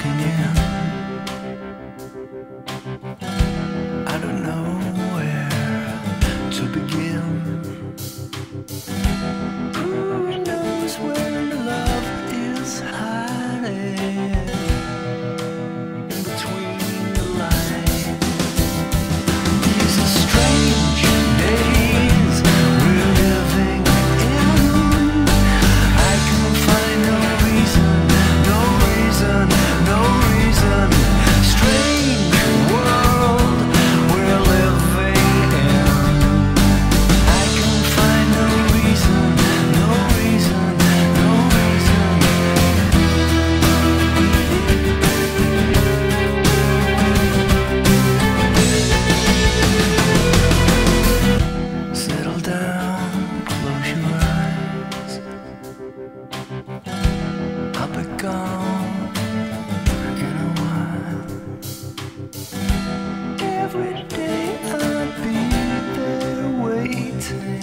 looking in. I don't know where to begin. Who knows where love is hiding in between the lines? These are strange days we're living in. I can find no reason, no reason, no reason. Strange world we're living in. I can find no reason, no reason, no reason. Settle down, close your eyes. I'll be gone in a while. Every day I'll be there waiting,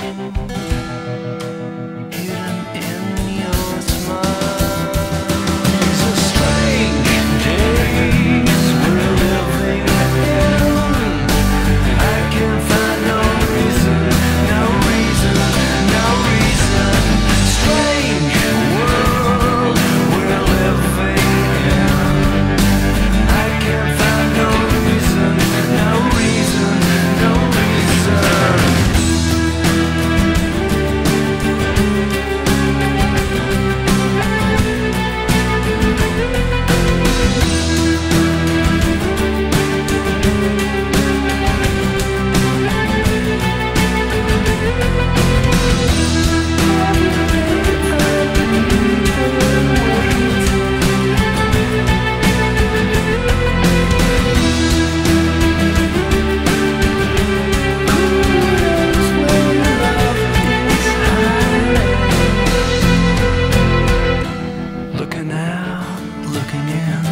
hidden in your smile. These are strange days we're living in. I can find no reason, no reason, no reason. Strange world we're living in. I can find no reason, no reason, no reason. Looking out, looking in.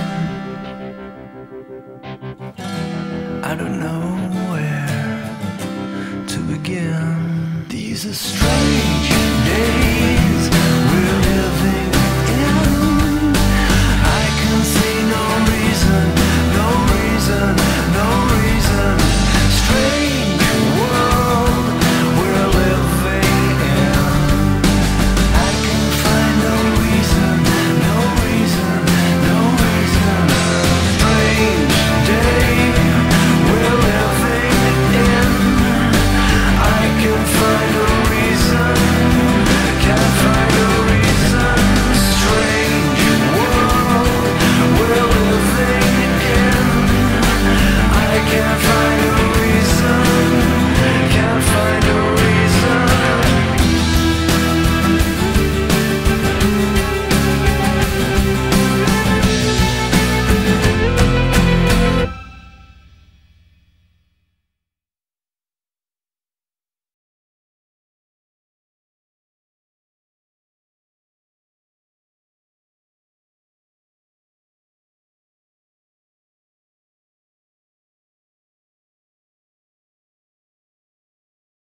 I don't know where to begin. These are strange days.